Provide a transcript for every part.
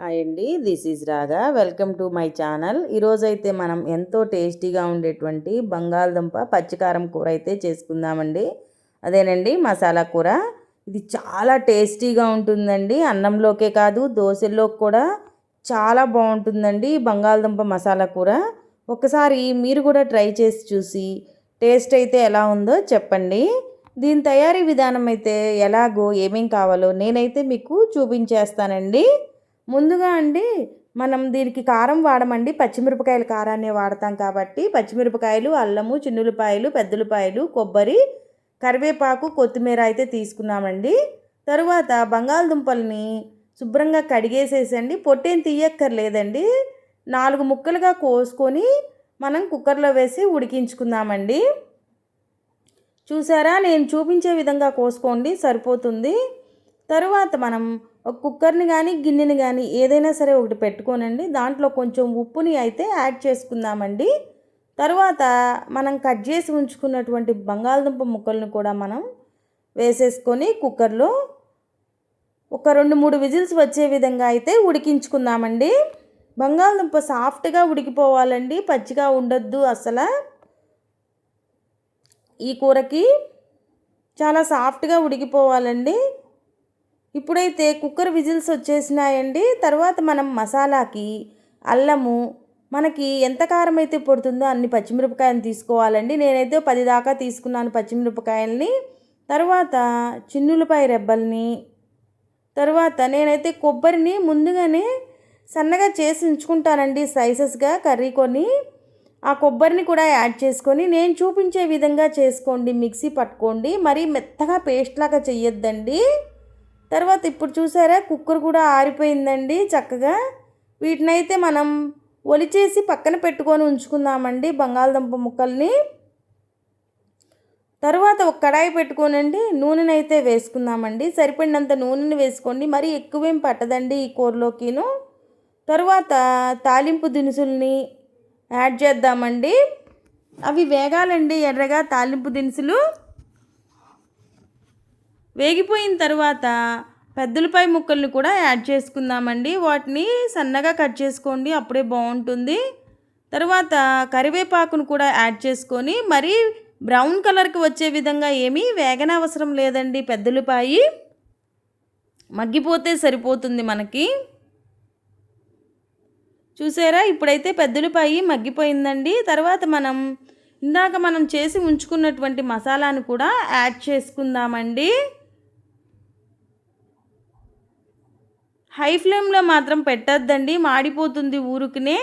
Hi అండి, this is రాగా. Welcome to my channel. ఈరోజైతే మనం ఎంతో టేస్టీగా ఉండేటువంటి బంగాళదుంప పచ్చికారం కూర అయితే చేసుకుందామండి. అదేనండి మసాలా కూర. ఇది చాలా టేస్టీగా ఉంటుందండి. అన్నంలోకే కాదు దోశల్లోకి కూడా చాలా బాగుంటుందండి బంగాళదుంప మసాలా కూర. ఒకసారి మీరు కూడా ట్రై చేసి చూసి టేస్ట్ అయితే ఎలా ఉందో చెప్పండి. దీని తయారీ విధానం అయితే ఎలాగో ఏమేం కావాలో నేనైతే మీకు చూపించేస్తానండి. ముందుగా అండి మనం దీనికి కారం వాడమండి, పచ్చిమిరపకాయల కారాన్ని వాడతాం కాబట్టి పచ్చిమిరపకాయలు, అల్లము, చిన్నులపాయలు, పెద్దలపాయలు, కొబ్బరి, కరివేపాకు, కొత్తిమీర అయితే తీసుకున్నామండి. తరువాత బంగాళదుంపల్ని శుభ్రంగా కడిగేసేసండి, పొట్టేం తీయక్కర్లేదండి, 4 ముక్కలుగా కోసుకొని మనం కుక్కర్లో వేసి ఉడికించుకుందామండి. చూసారా, నేను చూపించే విధంగా కోసుకోండి, సరిపోతుంది. తరువాత మనం ఒక కుక్కర్ని కానీ గిన్నెని కానీ ఏదైనా సరే ఒకటి పెట్టుకోనండి, దాంట్లో కొంచెం ఉప్పుని అయితే యాడ్ చేసుకుందామండి. తర్వాత మనం కట్ చేసి ఉంచుకున్నటువంటి బంగాళదుంప ముక్కలను కూడా మనం వేసేసుకొని కుక్కర్లో ఒక 2-3 విజిల్స్ వచ్చే విధంగా అయితే ఉడికించుకుందామండి. బంగాళదుంప సాఫ్ట్గా ఉడికిపోవాలండి, పచ్చిగా ఉండొద్దు అసలు. ఈ కూరకి చాలా సాఫ్ట్గా ఉడికిపోవాలండి. ఇప్పుడైతే కుక్కర్ విజిల్స్ వచ్చేసినాయండి. తర్వాత మనం మసాలాకి అల్లము, మనకి ఎంత కారం అయితే పడుతుందో అన్ని పచ్చిమిరపకాయలు తీసుకోవాలండి. నేనైతే 10 దాకా తీసుకున్నాను పచ్చిమిరపకాయలని. తర్వాత చిన్నులపాయ రెబ్బల్ని, తర్వాత నేనైతే కొబ్బరిని ముందుగానే సన్నగా చేసి ఉంచుకుంటానండి, స్లైసెస్గా కర్రీ కొని. ఆ కొబ్బరిని కూడా యాడ్ చేసుకొని నేను చూపించే విధంగా చేసుకోండి, మిక్సీ పట్టుకోండి, మరీ మెత్తగా పేస్ట్ లాగా చెయ్యొద్దండి. తర్వాత ఇప్పుడు చూసారా, కుక్కర్ కూడా ఆరిపోయిందండి చక్కగా. వీటినైతే మనం ఒలిచేసి పక్కన పెట్టుకొని ఉంచుకుందామండి బంగాళదుంప ముక్కల్ని. తర్వాత ఒక కడాయి పెట్టుకోనండి, నూనెనైతే వేసుకుందామండి. సరిపడినంత నూనెని వేసుకోండి, మరీ ఎక్కువేం పట్టదండి ఈ కూరలోకిను. తర్వాత తాలింపు దినుసుల్ని యాడ్ చేద్దామండి. అవి వేగాలండి ఎర్రగా. తాలింపు దినుసులు వేగిపోయిన తర్వాత పెద్దలపాయ ముక్కల్ని కూడా యాడ్ చేసుకుందామండి. వాటిని సన్నగా కట్ చేసుకోండి, అప్పుడే బాగుంటుంది. తర్వాత కరివేపాకును కూడా యాడ్ చేసుకొని మరీ బ్రౌన్ కలర్కి వచ్చే విధంగా ఏమీ వేగనవసరం లేదండి. పెద్దలపాయ మగ్గిపోతే సరిపోతుంది మనకి. చూసారా, ఇప్పుడైతే పెద్దలపాయ మగ్గిపోయిందండి. తర్వాత ఇందాక మనం చేసి ఉంచుకున్నటువంటి మసాలాను కూడా యాడ్ చేసుకుందామండి. హై ఫ్లేమ్లో మాత్రం పెట్టద్దండి, మాడిపోతుంది ఊరుకునే.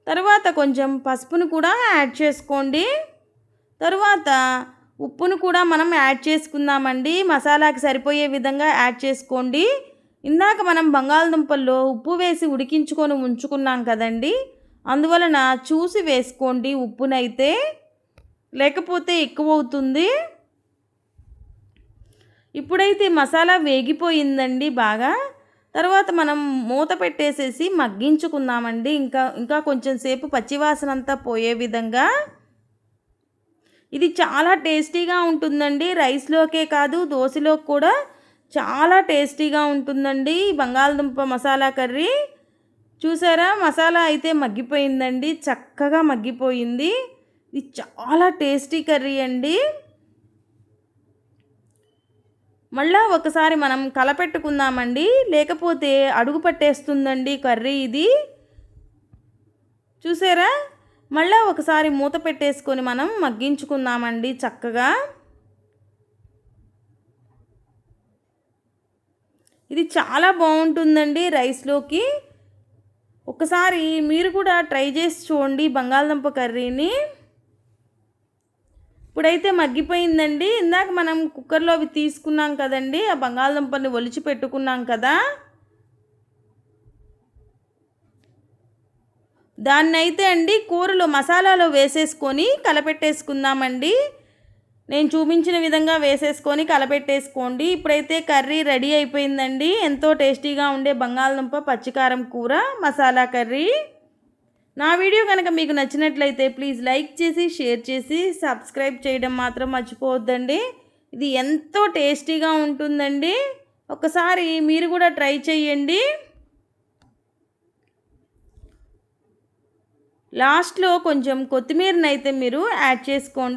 తర్వాత కొంచెం పసుపును కూడా యాడ్ చేసుకోండి. తర్వాత ఉప్పును కూడా మనం యాడ్ చేసుకుందామండి. మసాలాకి సరిపోయే విధంగా యాడ్ చేసుకోండి. ఇందాక మనం బంగాళదుంపల్లో ఉప్పు వేసి ఉడికించుకొని ఉంచుకున్నాం కదండి, అందువలన చూసి వేసుకోండి ఉప్పునైతే, లేకపోతే ఎక్కువ అవుతుంది. ఇప్పుడైతే మసాలా వేగిపోయిందండి బాగా. తర్వాత మనం మూత పెట్టేసేసి మగ్గించుకుందామండి, ఇంకా కొంచెం సేపు పచ్చివాసన అంతా పోయే విధంగా. ఇది చాలా టేస్టీగా ఉంటుందండి, రైస్లోకే కాదు దోశలోకి కూడా చాలా టేస్టీగా ఉంటుందండి బంగాళదుంప మసాలా కర్రీ. చూసారా, మసాలా అయితే మగ్గిపోయిందండి, చక్కగా మగ్గిపోయింది. ఇది చాలా టేస్టీ కర్రీ అండి. మళ్ళా ఒకసారి మనం కలపెట్టుకుందామండి, లేకపోతే అడుగు పట్టేస్తుందండి కర్రీ ఇది. చూసారా, మళ్ళీ ఒకసారి మూత పెట్టేసుకొని మనం మగ్గించుకుందామండి చక్కగా. ఇది చాలా బాగుంటుందండి రైస్లోకి. ఒకసారి మీరు కూడా ట్రై చేసి చూడండి బంగాళదుంప కర్రీని. ఇప్పుడైతే మగ్గిపోయిందండి. ఇందాక మనం కుక్కర్లో అవి తీసుకున్నాం కదండి, ఆ బంగాళదుంపని ఒలిచి పెట్టుకున్నాం కదా, దాన్నైతే అండి కూరలో మసాలాలో వేసేసుకొని కలపెట్టేసుకుందామండి. నేను చూపించిన విధంగా వేసేసుకొని కలపెట్టేసుకోండి. ఇప్పుడైతే కర్రీ రెడీ అయిపోయిందండి. ఎంతో టేస్టీగా ఉండే బంగాళదుంప పచ్చికారం కూర మసాలా కర్రీ. నా వీడియో కనుక మీకు నచ్చినట్లయితే ప్లీజ్ లైక్ చేసి, షేర్ చేసి, సబ్స్క్రైబ్ చేయడం మాత్రం మర్చిపోవద్దండి. ఇది ఎంతో టేస్టీగా ఉంటుందండి. ఒకసారి మీరు కూడా ట్రై చేయండి. లాస్ట్‌లో కొంచెం కొత్తిమీరనైతే మీరు యాడ్ చేసుకోండి.